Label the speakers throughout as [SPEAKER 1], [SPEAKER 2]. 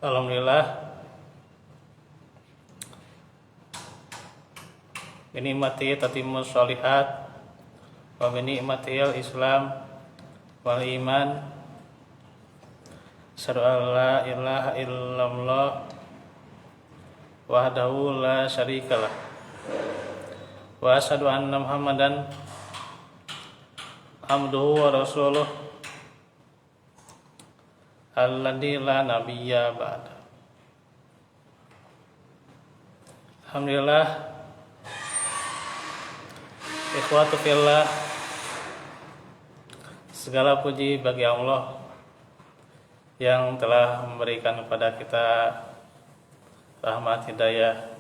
[SPEAKER 1] Alhamdulillah, binikmati tatimmus sholihat wa binikmatil Islam wal iman. Asyhadu an la ilaha illallah wahdahu la syarikalah wa asyhadu anna Muhammadan abduhu wa rasuluh alladzi la nabiyya ba'da. Alhamdulillah, ikhwatu fillah, segala puji bagi Allah yang telah memberikan kepada kita rahmat hidayah,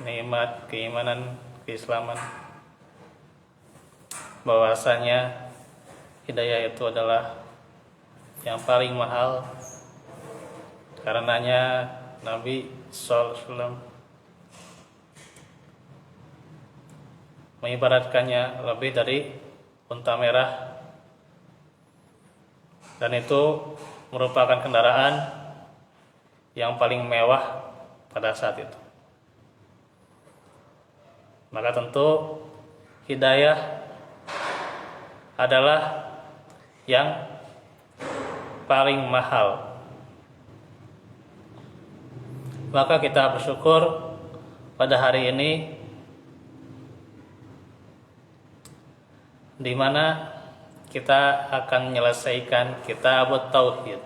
[SPEAKER 1] nikmat keimanan, keislaman, bahwasanya hidayah itu adalah yang paling mahal. Karenanya Nabi sallallahu alaihi wasallam mengibaratkannya lebih dari unta merah, dan itu merupakan kendaraan yang paling mewah pada saat itu. Maka tentu hidayah adalah yang paling mahal. Maka kita bersyukur pada hari ini, di mana kita akan menyelesaikan kitab tauhid,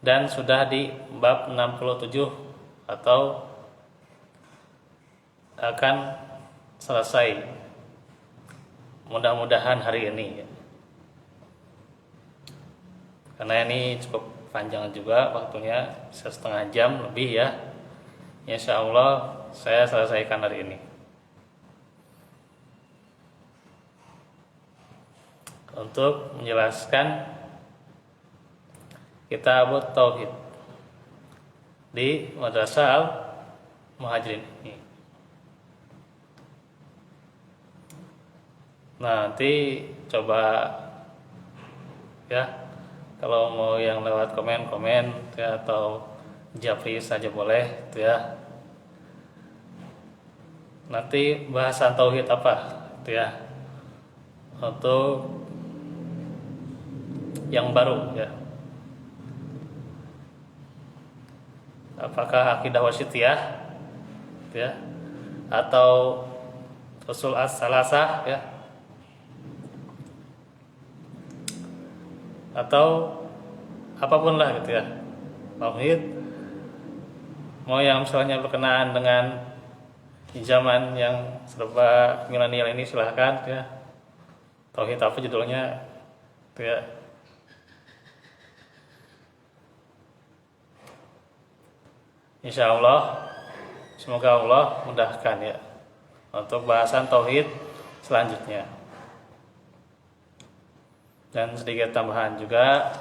[SPEAKER 1] dan sudah di bab 67 atau akan selesai mudah-mudahan hari ini, karena ini cukup panjang juga waktunya, setengah jam lebih ya. Insya Allah saya selesaikan hari ini. Untuk menjelaskan kitab tauhid di Madrasah Al-Muhajirin ini. Nanti coba ya, kalau mau yang lewat komen ya, atau japri saja boleh ya. Nanti bahasan tauhid apa ya, untuk yang baru ya, apakah akidah wasitiyah ya, atau usul as-salasah ya, atau apapun lah gitu ya, tauhid. Mau yang misalnya berkenaan dengan zaman yang serba milenial ini, silahkan ya. Tauhid apa judulnya gitu ya. Insya Allah, semoga Allah mudahkan ya untuk bahasan tauhid selanjutnya. Dan sedikit tambahan juga,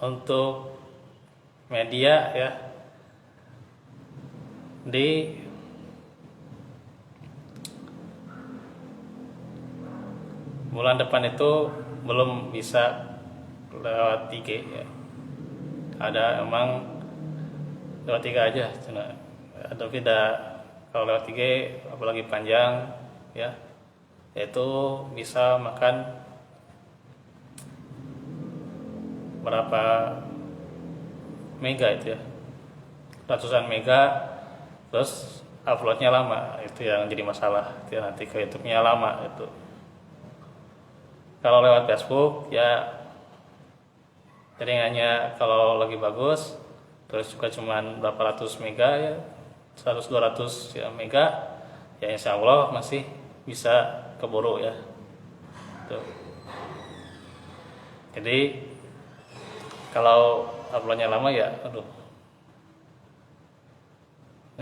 [SPEAKER 1] untuk media ya, di bulan depan itu belum bisa lewat 3 ya. Ada emang lewat 3 aja, ada tidak. Kalau lewat 3 apalagi panjang ya, itu bisa makan berapa mega itu ya, ratusan mega, terus uploadnya lama, itu yang jadi masalah itu ya, nanti ke YouTube-nya lama itu. Kalau lewat Facebook ya jaringannya kalau lagi bagus, terus juga cuman berapa ratus mega ya, 100-200 ya mega ya, insya Allah masih bisa keburu ya tuh. Jadi kalau uploadnya lama ya, aduh,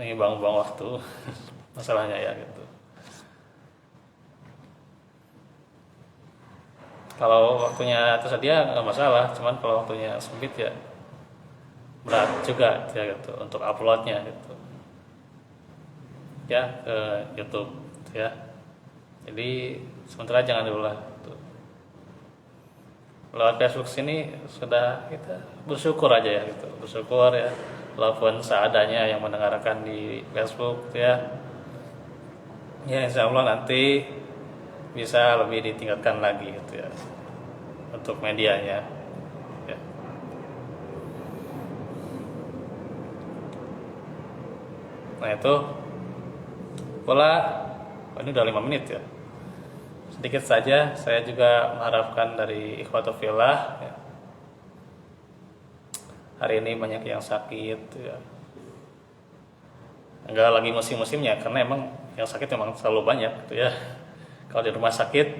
[SPEAKER 1] ini buang-buang waktu masalahnya ya gitu. Kalau waktunya tersedia nggak masalah, cuman kalau waktunya sempit ya berat juga ya gitu untuk uploadnya gitu. ya ke YouTube ya. Jadi sementara jangan dulu lah. Lewat Facebook sini sudah kita bersyukur aja ya gitu, bersyukur ya, walaupun seadanya yang mendengarkan di Facebook ya. Ya insya Allah nanti bisa lebih ditingkatkan lagi gitu ya untuk medianya ya. Nah itu pola, ini udah 5 menit ya. Sedikit saja saya juga mengharapkan dari ikhwatul fillah ya. Hari ini banyak yang sakit ya. Enggak lagi musim-musimnya karena emang yang sakit memang selalu banyak gitu ya. Kalau di rumah sakit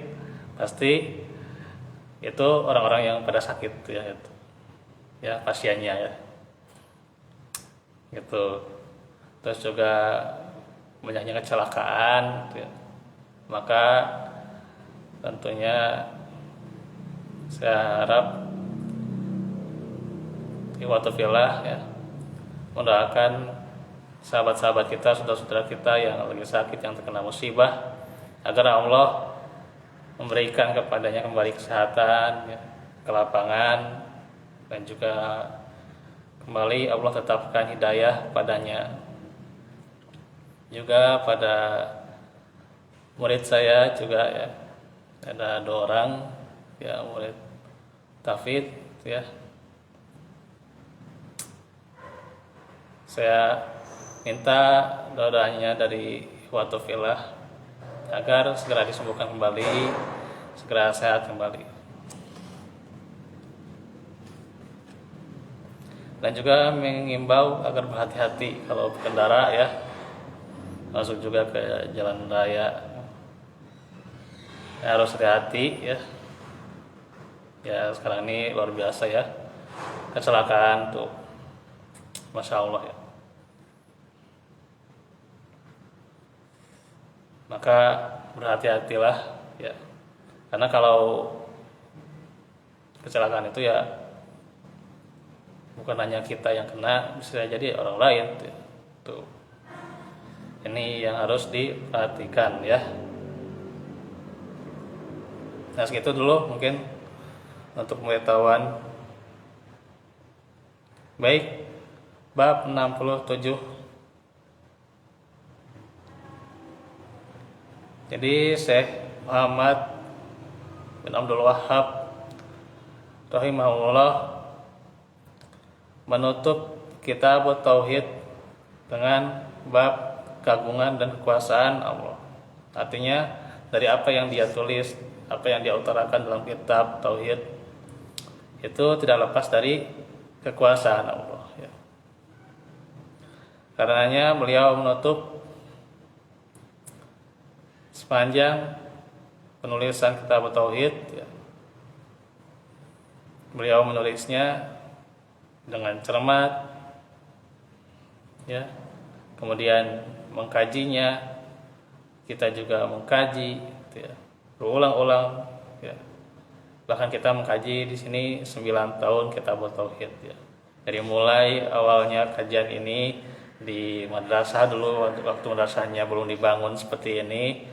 [SPEAKER 1] pasti itu orang-orang yang pada sakit gitu ya itu. Ya pasiennya ya. Gitu. Terus juga banyaknya kecelakaan gitu ya. Maka tentunya saya harap ikhwatul fillah ya mendoakan sahabat-sahabat kita, saudara-saudara kita yang lagi sakit, yang terkena musibah, agar Allah memberikan kepadanya kembali kesehatan ya, kelapangan, dan juga kembali Allah tetapkan hidayah padanya. Juga pada murid saya juga ya, ada 2 orang ya, murid Tafid ya. Saya minta doanya dari ikhwatul fillah agar segera disembuhkan kembali, segera sehat kembali. Dan juga mengimbau agar berhati-hati kalau berkendara ya, masuk juga ke jalan raya. Harus hati-hati ya. Ya sekarang ini luar biasa ya kecelakaan tuh, masya Allah ya. Maka berhati-hatilah ya, karena kalau kecelakaan itu ya bukan hanya kita yang kena, bisa jadi orang lain tuh. Ini yang harus diperhatikan ya. Nah segitu dulu mungkin untuk pengetahuan. Baik, bab 67. Jadi Syekh Muhammad bin Abdul Wahhab rahimahullah menutup kitab Tauhid dengan bab keagungan dan kekuasaan Allah. Artinya dari apa yang dia tulis, apa yang dia utarakan dalam kitab Tauhid itu tidak lepas dari kekuasaan Allah ya. Karenanya beliau menutup sepanjang penulisan kitab Tauhid ya. Beliau menulisnya dengan cermat ya. Kemudian mengkajinya, kita juga mengkaji ya, berulang-ulang ya. Bahkan kita mengkaji di sini 9 tahun kitab Tauhid ya. Dari mulai awalnya kajian ini di madrasah dulu, waktu madrasahnya belum dibangun seperti ini,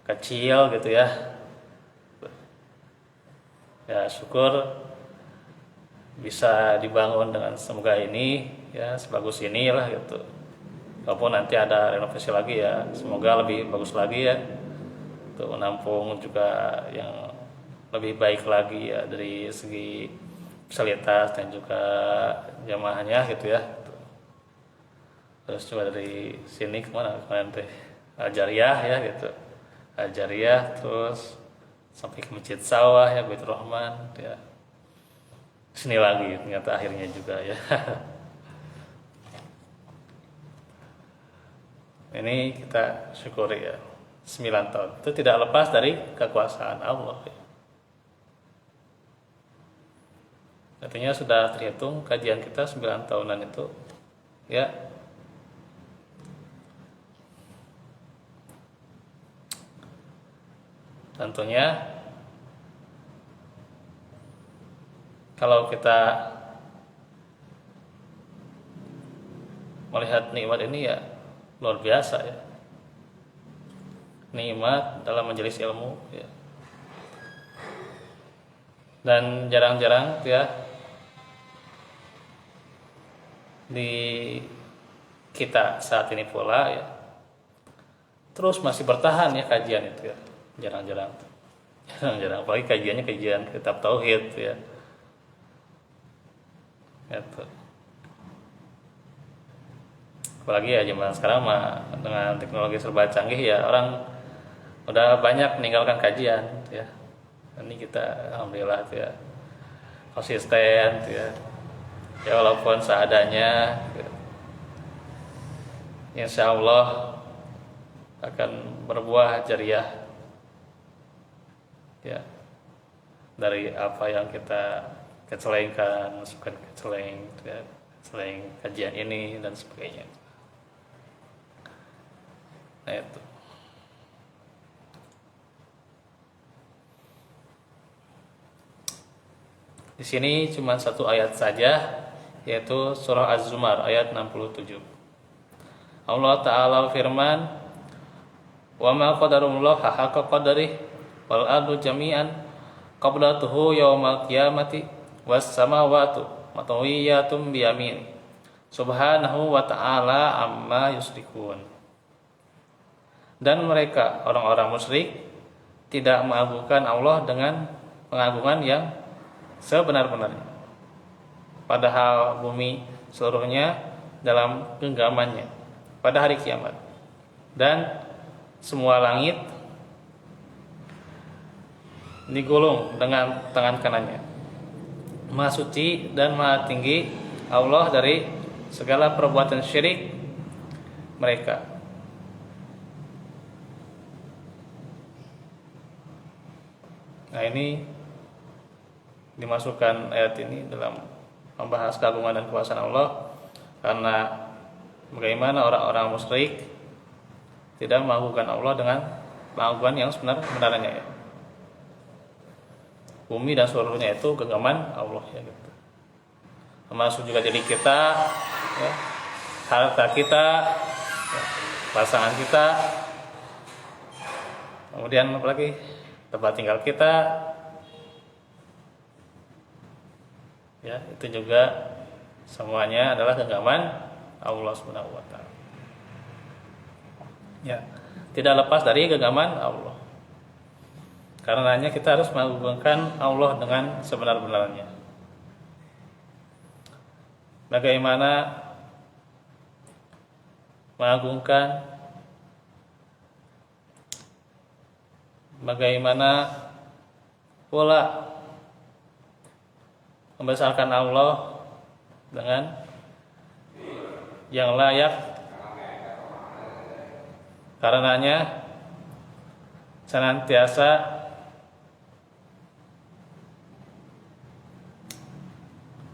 [SPEAKER 1] kecil gitu ya. Ya syukur bisa dibangun dengan semoga ini ya, sebagus inilah gitu. Walaupun nanti ada renovasi lagi ya, semoga lebih bagus lagi ya, untuk menampung juga yang lebih baik lagi ya dari segi fasilitas dan juga jamaahnya gitu ya. Terus coba dari sini kemana kemarin teh Al-Jariyah ya gitu, Al-Jariyah, terus sampai ke Masjid Sawah ya, Baitur Rahman ya, sini lagi ternyata akhirnya juga ya. Ini kita syukuri ya, 9 tahun itu tidak lepas dari kekuasaan Allah ya. Artinya sudah terhitung kajian kita 9 tahunan itu ya. Tentunya kalau kita melihat nikmat ini ya luar biasa ya. nikmat dalam majelis ilmu ya. Dan jarang-jarang ya di kita saat ini pula ya terus masih bertahan ya kajian itu ya, jarang-jarang apalagi kajiannya kajian kitab tauhid ya gitu. Apalagi ya zaman sekarang mah dengan teknologi serba canggih ya, orang udah banyak meninggalkan kajian ya. Ini kita alhamdulillah ya konsisten ya. Ya walaupun seadanya ya. Insya Allah akan berbuah jariah ya dari apa yang kita kecelengkan, masukkan keceleng ya, keceleng kajian ini dan sebagainya. Nah itu. Di sini cuma satu ayat saja, yaitu surah Az-Zumar ayat 67. Allah Ta'ala firman, "Wa ma qadarullah haqqa qadarihi wal ardu jami'an qablatuhu yaumal qiyamati was samawati matawiyatun biyamin subhanahu wa ta'ala amma yusyrikun." Dan mereka orang-orang musyrik tidak mengagungkan Allah dengan pengagungan yang sebenar-benarnya, padahal bumi seluruhnya dalam genggamannya pada hari kiamat, dan semua langit digulung dengan tangan kanannya. Maha suci dan maha tinggi Allah dari segala perbuatan syirik mereka. Nah ini dimasukkan ayat ini dalam membahas keagungan dan kekuasaan Allah, karena bagaimana orang-orang musyrik tidak mengagungkan Allah dengan pengagungan yang sebenarnya ya. Bumi dan seluruhnya itu genggaman Allah ya gitu. Termasuk juga diri kita, ya, harta kita, ya, pasangan kita, kemudian apalagi tempat tinggal kita, ya itu juga semuanya adalah genggaman Allah Subhanahu wa taala. Ya, tidak lepas dari genggaman Allah. Karenanya kita harus mengagungkan Allah dengan sebenar-benarnya. Bagaimana mengagungkan, bagaimana pula membesarkan Allah dengan yang layak. Karenanya senantiasa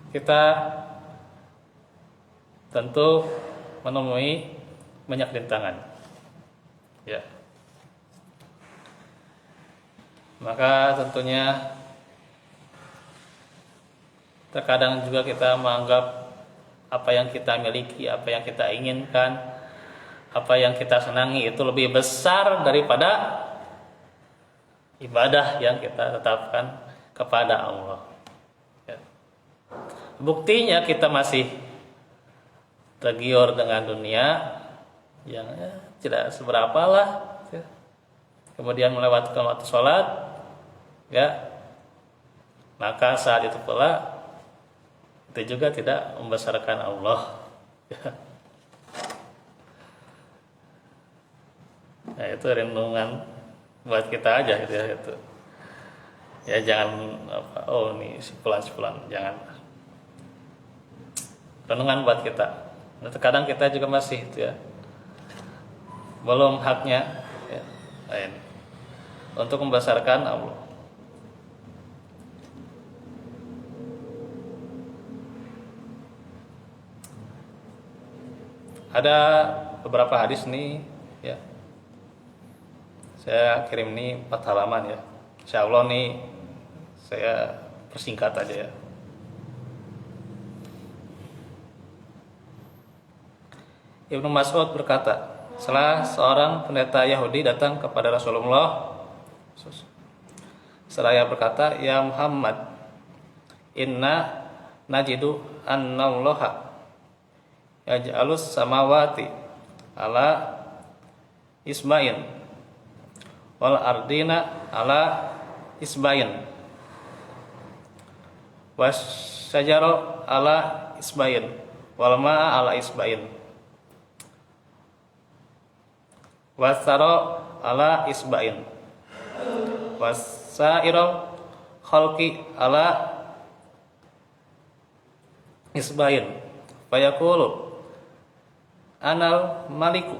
[SPEAKER 1] kita tentu menemui banyak rintangan, ya. Maka tentunya terkadang juga kita menganggap apa yang kita miliki, apa yang kita inginkan, apa yang kita senangi itu lebih besar daripada ibadah yang kita tetapkan kepada Allah. Ya. Buktinya kita masih tergiur dengan dunia yang tidak seberapa lah, ya. Kemudian melewatkan waktu sholat, ya, maka saat itu pula itu juga tidak membesarkan Allah. Nah itu renungan buat kita aja gitu ya itu. Ya jangan apa, oh ini sipulan-sipulan, jangan. Renungan buat kita. Nah, terkadang kita juga masih itu ya, belum haknya ya, untuk membesarkan Allah. Ada beberapa hadis nih ya, saya kirim nih 4 halaman ya. Insya Allah nih saya persingkat aja ya. Ibnu Mas'ud berkata, Salah seorang pendeta Yahudi datang kepada Rasulullah seraya berkata, "Ya Muhammad, inna najidu annallaha yaj'alus samawati ala isbain wal ardina ala isbain was syajara ala isbain wal ma'a ala isbain wasara ala isbain wasairal khalqi ala isbain fayaqulu anal maliku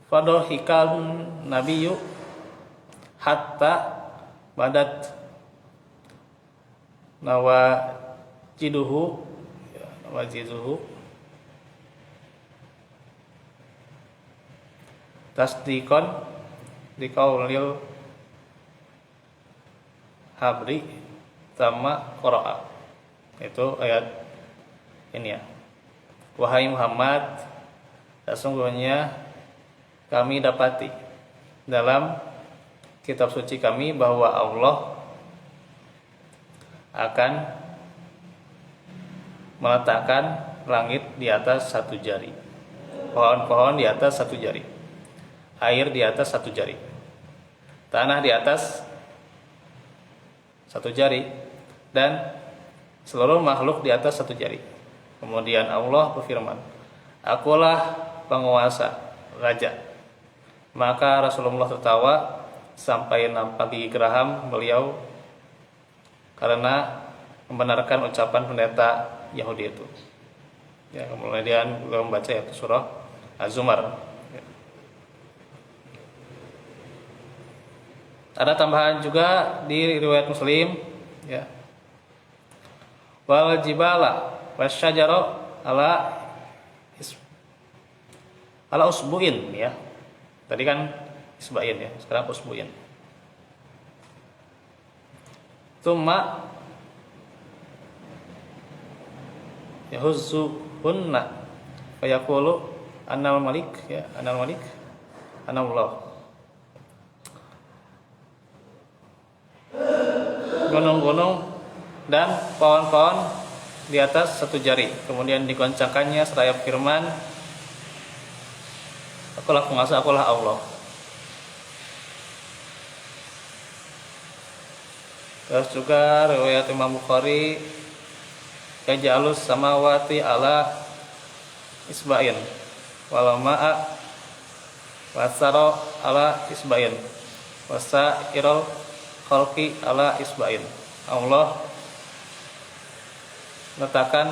[SPEAKER 1] fadohikan nabiyyu hatta badat nawajiduhu tasdikon dikaulil habri sama qira'a. Itu ayat ini ya. Wahai Muhammad, sesungguhnya kami dapati dalam kitab suci kami bahwa Allah akan meletakkan langit di atas satu jari, pohon-pohon di atas satu jari, air di atas satu jari, tanah di atas satu jari, dan seluruh makhluk di atas satu jari. Kemudian Allah berfirman, "Akulah penguasa, raja." Maka Rasulullah tertawa sampai nampak gigi geraham beliau karena membenarkan ucapan pendeta Yahudi itu. Ya, kemudian beliau membaca ayat surah Az-Zumar. Ya. Ada tambahan juga di riwayat Muslim, ya. Wal jibala wasyajara ala usbuin, ya. Tadi kan isbain ya, sekarang usbuin. Tsumma yahuzzuhunna fayaqulu annal malik, ya, annal malik anallah. Gunung-gunung dan pohon-pohon di atas satu jari, kemudian digoncangkannya seraya firman, "Akulah penguasa, akulah Allah." Terus juga riwayat Imam Bukhari, "Yaj'alus samawati ala isbain wal ma'a wasara ala isbain wasairal khalqi ala isbain." Allah letakkan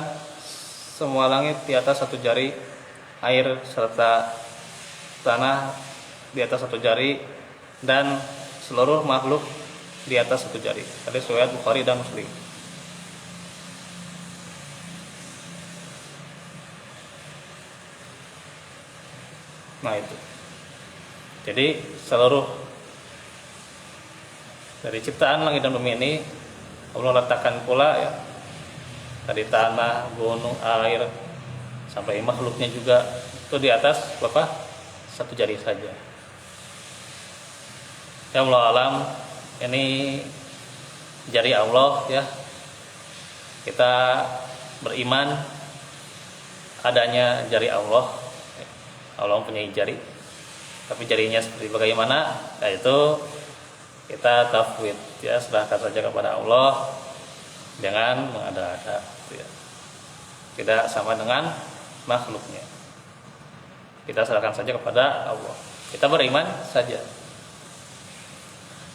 [SPEAKER 1] semua langit di atas satu jari, air serta tanah di atas satu jari, dan seluruh makhluk di atas satu jari. Hadis riwayat Bukhari dan Muslim. Nah itu. Jadi seluruh dari ciptaan langit dan bumi ini Allah letakkan pula, ya, dari tanah, gunung, air, sampai makhluknya juga itu di atas berapa? Satu jari saja. Ya Allah alam, ini jari Allah, ya. Kita beriman adanya jari Allah. Allah mempunyai jari, tapi jarinya seperti bagaimana? Yaitu kita tafwid, ya, serahkan saja kepada Allah, jangan mengada-ada, ya. Tidak sama dengan makhluknya. Kita serahkan saja kepada Allah. Kita beriman saja.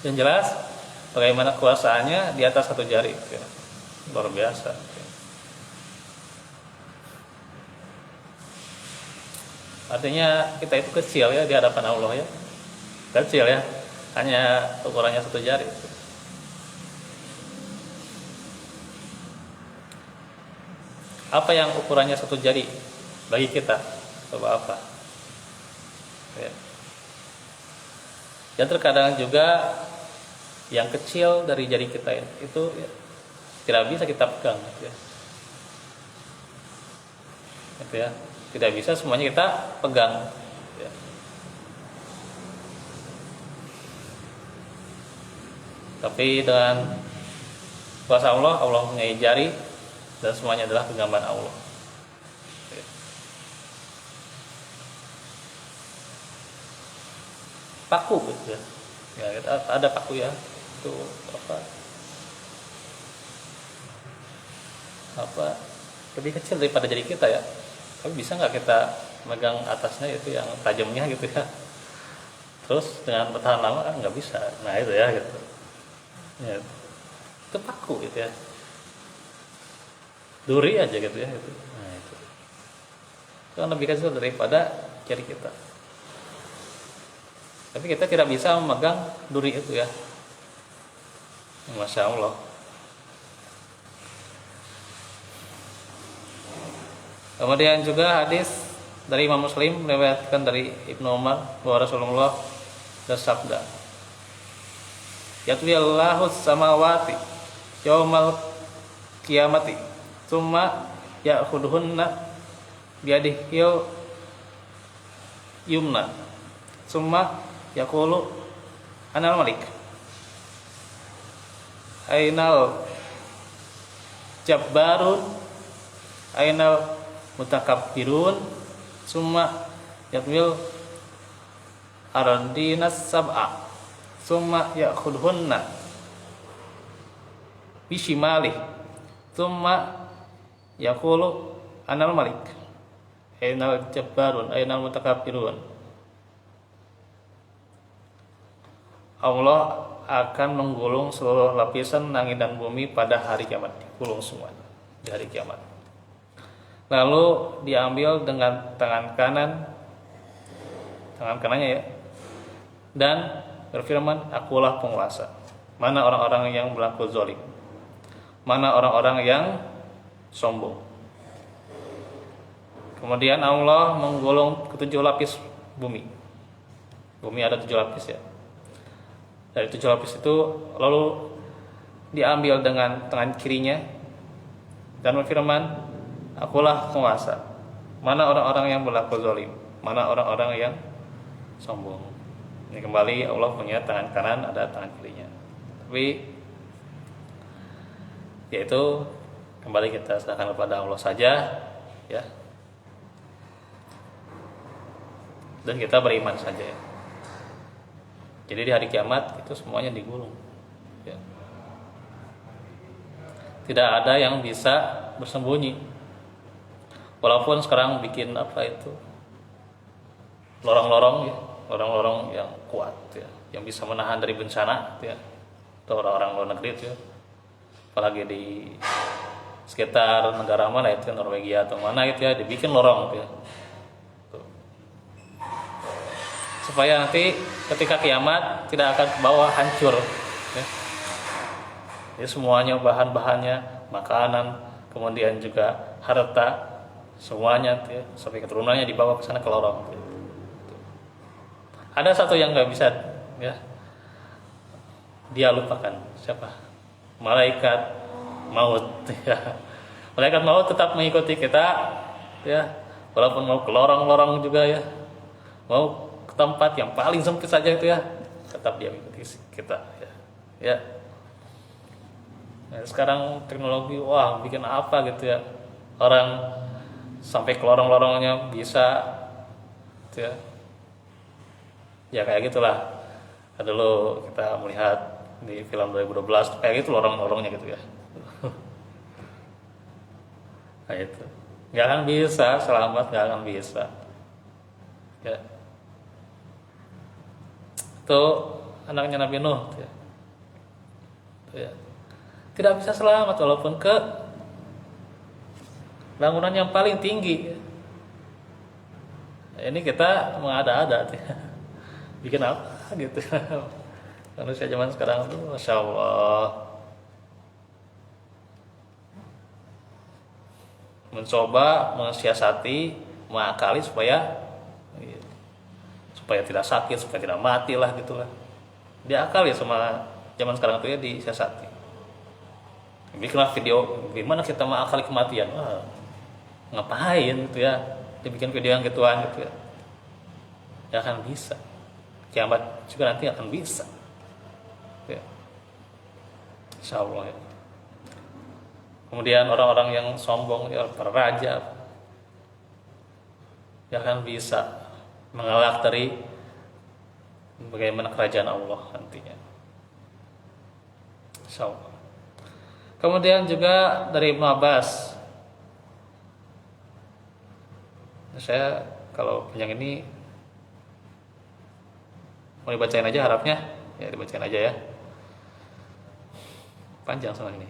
[SPEAKER 1] Yang jelas bagaimana kuasaannya di atas satu jari, ya. Luar biasa, ya. Artinya kita itu kecil, ya, di hadapan Allah, ya. Kecil, ya. Hanya ukurannya satu jari. Apa yang ukurannya satu jari bagi kita? Coba apa? Ya. Dan terkadang juga yang kecil dari jari kita itu, ya, tidak bisa kita pegang, ya. Gitu, ya. tidak bisa semuanya kita pegang ya. Tapi dengan kuasa Allah, Allah punya jari dan semuanya adalah genggaman Allah ya. Paku gitu ya, ya kita ada paku ya, itu apa lebih kecil daripada jari kita ya, tapi bisa nggak kita megang atasnya itu yang tajamnya gitu ya, terus dengan bertahan lama kan nggak bisa. Nah itu ya gitu ya, itu paku gitu ya, duri aja gitu ya gitu. Nah itu kan lebih kecil daripada jari kita, tapi kita tidak bisa memegang duri itu ya. Masya Allah. Kemudian juga hadis dari Imam Muslim meriwayatkan dari Ibnu Umar bahwa Rasulullah bersabda, "Yatwiyallahu samawati yaumal qiyamati, tsumma ya'khudhuhunna biyadihil yumna, tsumma yaqulu anal malik, ainal jabbarun, ainal mutakabbirun, summa yatwil ardinas sab'a, summa ya'khudhunna bishimali, summa yaqulu anal malik, ainal jabbarun, ainal mutakabbirun." Allah akan menggulung seluruh lapisan langit dan bumi pada hari kiamat, digulung semua di hari kiamat. Lalu diambil dengan tangan kanannya ya, dan berfirman, "Akulah penguasa." Mana orang-orang yang berlaku zalim? Mana orang-orang yang sombong? Kemudian Allah menggulung ketujuh lapis bumi. Bumi ada 7 lapis ya. Dari 7 lapis itu lalu diambil dengan tangan kirinya dan berfirman, "Akulah penguasa." Mana orang-orang yang berlaku zalim? Mana orang-orang yang sombong? Ini kembali Allah punya tangan kanan, ada tangan kirinya. Tapi yaitu kembali kita serahkan kepada Allah saja ya. Dan kita beriman saja ya. Jadi di hari kiamat itu semuanya digulung ya. Tidak ada yang bisa bersembunyi. Walaupun sekarang bikin apa itu lorong-lorong ya, lorong-lorong yang kuat ya, yang bisa menahan dari bencana ya. Itu orang-orang luar negeri itu ya. Apalagi di sekitar negara mana itu, Norwegia atau mana itu ya, dibikin lorong gitu ya. Supaya nanti ketika kiamat tidak akan ke bawah hancur ya. Jadi semuanya bahan-bahannya, makanan, kemudian juga harta, semuanya ya, sampai keturunannya dibawa ke sana ke lorong gitu. Ada satu yang nggak bisa ya dia lupakan, siapa? Malaikat maut ya. Malaikat maut tetap mengikuti kita ya, walaupun mau ke lorong-lorong juga ya, mau ke tempat yang paling sempit saja itu ya, tetap dia mengikuti kita ya. Ya. Nah, sekarang teknologi wah bikin apa gitu ya, orang sampai ke lorong-lorongnya bisa gitu ya. Ya kayak gitulah. Dulu kita melihat di film 2012 kayak gitu lorong-lorongnya gitu ya. Nah itu nggak akan bisa selamat, nggak akan bisa ya. Itu anaknya Nabi Nuh ya. Itu ya. Tidak bisa selamat walaupun ke bangunan yang paling tinggi. Ini kita mengada-ada ya. Bikin apa gitu. Manusia zaman sekarang tuh Masya Allah mencoba mensiasati, mengakali supaya tidak sakit, supaya tidak mati lah gitulah. Dia akal ya sama zaman sekarang tuh ya, disiasati. Bikinlah video gimana kita mengakali kematian. Wah, ngapain gitu ya. dibikin video yang gituan gitu ya. Ya akan bisa. Kiamat juga nanti akan bisa. Ya. Insya Allah ya. Kemudian orang-orang yang sombong ya, para raja ya akan bisa mengelak dari bagaimana kerajaan Allah nantinya. Insya Allah. Kemudian juga dari Ibnu Abbas. Saya kalau yang ini mau dibacain aja harapnya, ya dibacain aja ya. Panjang soal ini.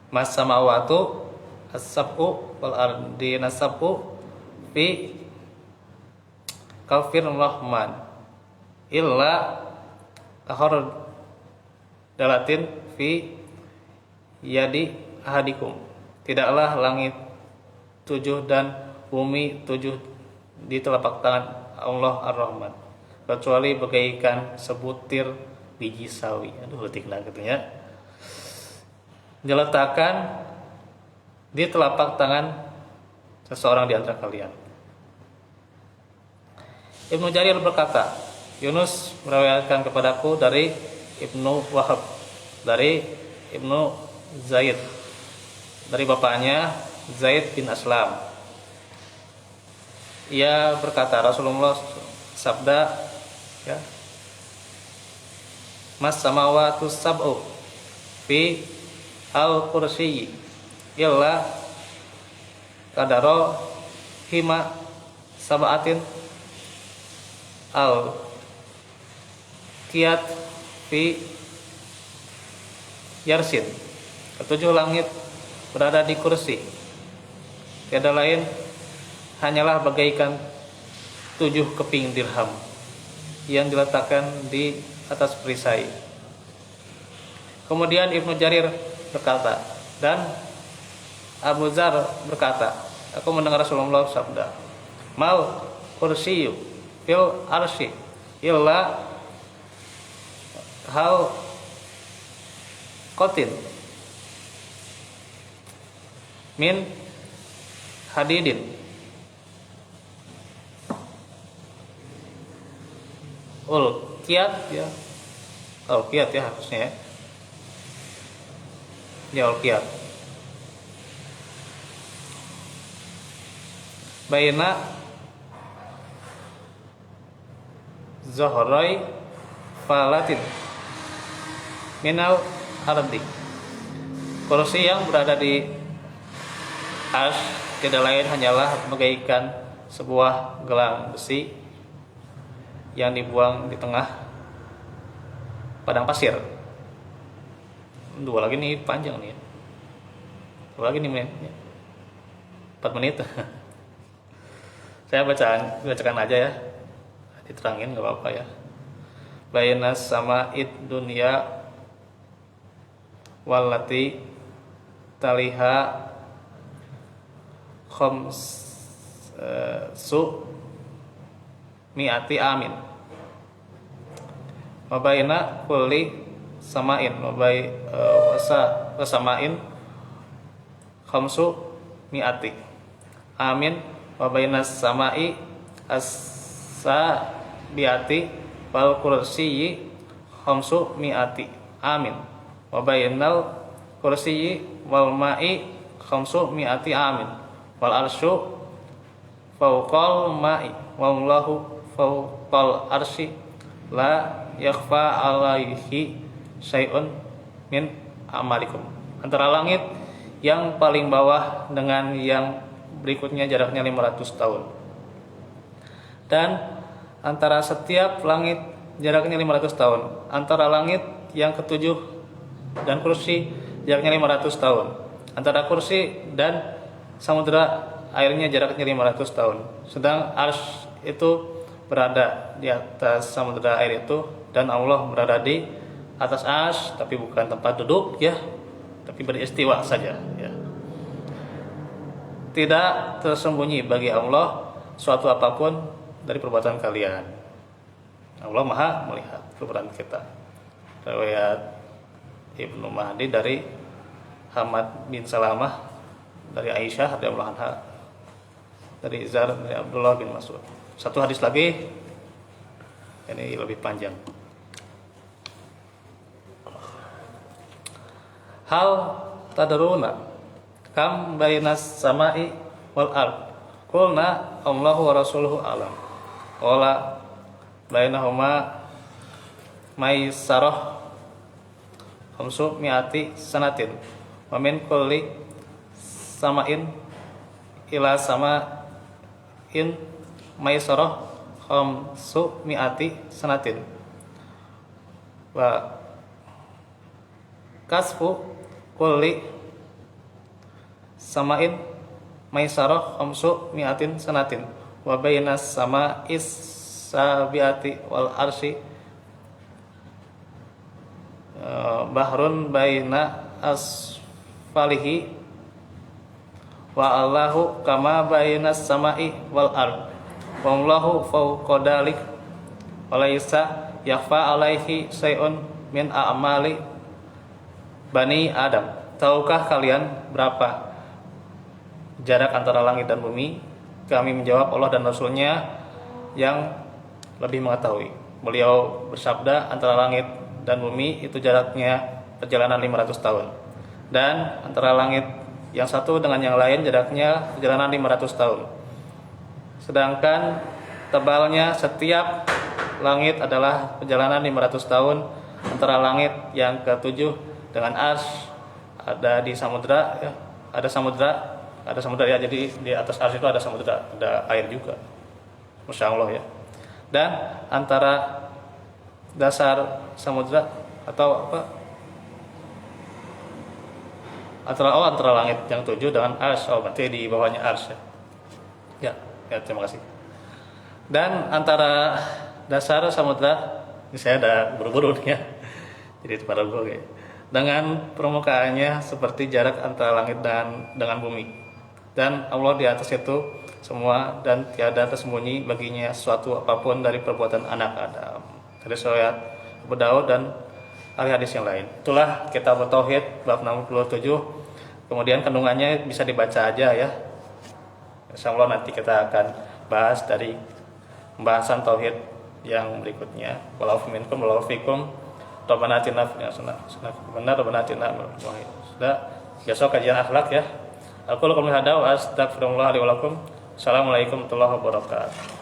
[SPEAKER 1] Mas samawatu as-sab'u wal ardi nasab'u fi kafir rahman illa kahor dalatin fi yadi ahadikum. Tidaklah langit 7 dan bumi 7 di telapak tangan Allah Ar-Rahman kecuali bagaikan sebutir biji sawi. Aduh letiklah katanya. Diletakkan di telapak tangan seseorang di antara kalian. Ibnu Jarir berkata, Yunus meriwayatkan kepadaku dari Ibnu Wahab, dari Ibnu Zaid, dari bapaknya Zaid bin Aslam. Ia berkata, Rasulullah sabda, ya, Mas samawatu sab'u fi al-kursiyi illa kadaro hima sab'atin al kiat fi yarsin. Ketujuh langit berada di kursi, tiada lain hanyalah bagaikan 7 keping dirham yang diletakkan di atas perisai. Kemudian Ibnu Jarir berkata, dan Abu Dzar berkata, aku mendengar Rasulullah sabda, mal kursiyu fil arsy illa hal qatin min hadidin kiat ya, kiat ya harusnya ya, kiat baina zohroy falatin minal ardi. Kursi yang berada di arsy tidak lain hanyalah bagaikan sebuah gelang besi yang dibuang di tengah padang pasir. Dua lagi nih panjang nih. Dua lagi nih menit. 4 menit. Saya bacakan aja ya. Diterangin nggak apa-apa ya. Bainas sama id dunia walati taliha su mi'ati amin mabaina kulli samain wasamain khamsu mi'ati amin wabaina samai as-sabiati wal kursiyyi khamsu mi'ati amin wabainal kursiyyi wal ma'i khamsu mi'ati amin wal arsyu fauqal ma'i wallahu fauqal arsy la yakhfa alaihi syai'un min amalikum. Antara langit yang paling bawah dengan yang berikutnya jaraknya 500 tahun. Dan antara setiap langit jaraknya 500 tahun. Antara langit yang ketujuh dan kursi jaraknya 500 tahun. Antara kursi dan samudera airnya jaraknya 500 tahun. Sedang arsy itu berada di atas samudera air itu dan Allah berada di atas arsy, tapi bukan tempat duduk ya, tapi beristiwa saja ya. Tidak tersembunyi bagi Allah suatu apapun dari perbuatan kalian. Allah Maha melihat perbuatan kita. Riwayat Ibnu Mahdi dari Hamad bin Salamah dari Aisyah radhiyallahu anha, dari Zar, dari Abdullah bin Mas'ud. Satu hadis lagi, ini lebih panjang. Hal tadruna kam bainas sama'i wal ard? Qulna Allahu wa rasuluhu alam. Qala bainahuma maisarah khamsu mi'ati sanatin wa min kulli sama'in ila sama'in maisarah khamsu mi'ati sanatin wa kasfu kulli sama'in maisarah khamsu mi'atin sanatin wa bainas sama'is sabiati wal arsi bahrun baina asfalihi wa Allahu kama bainas sama'i wal ard wallahu fawqa dalik walaysa yakhfa alaihi syai'un min a'mali bani Adam. Tahukah kalian berapa jarak antara langit dan bumi? Kami menjawab, Allah dan Rasulnya yang lebih mengetahui. Beliau bersabda, antara langit dan bumi itu jaraknya perjalanan 500 tahun. Dan antara langit yang satu dengan yang lain jaraknya perjalanan 500 tahun. Sedangkan tebalnya setiap langit adalah perjalanan 500 tahun. Antara langit yang ketujuh dengan Arsy ada di samudra, ya, ada samudra ya, jadi di atas Arsy itu ada samudra, ada air juga, Masya Allah ya. Dan antara dasar samudra atau apa, antara langit yang tujuh dengan Arsy, berarti di bawahnya Arsy ya. Ya, terima kasih. Dan antara dasar samudra, ini saya ada buru-buru nih ya, jadi itu pada gue kayak, dengan permukaannya seperti jarak antara langit dan dengan bumi. Dan Allah di atas itu semua dan tiada tersembunyi baginya suatu apapun dari perbuatan anak Adam. Dari riwayat Abu Daud dan ahli hadis yang lain. Itulah Kitab Tauhid bab 67. Kemudian kandungannya bisa dibaca aja ya. Insyaallah nanti kita akan bahas dari pembahasan tauhid yang berikutnya. Wallahu minkum wallahu fikum. Rabbana atina fid dunya hasanah. Benar, Rabbana atina sudah besok kajian akhlak ya. Aku lakukan hada wa astaghfirullah li wa lakum. Assalamualaikum warahmatullahi wabarakatuh.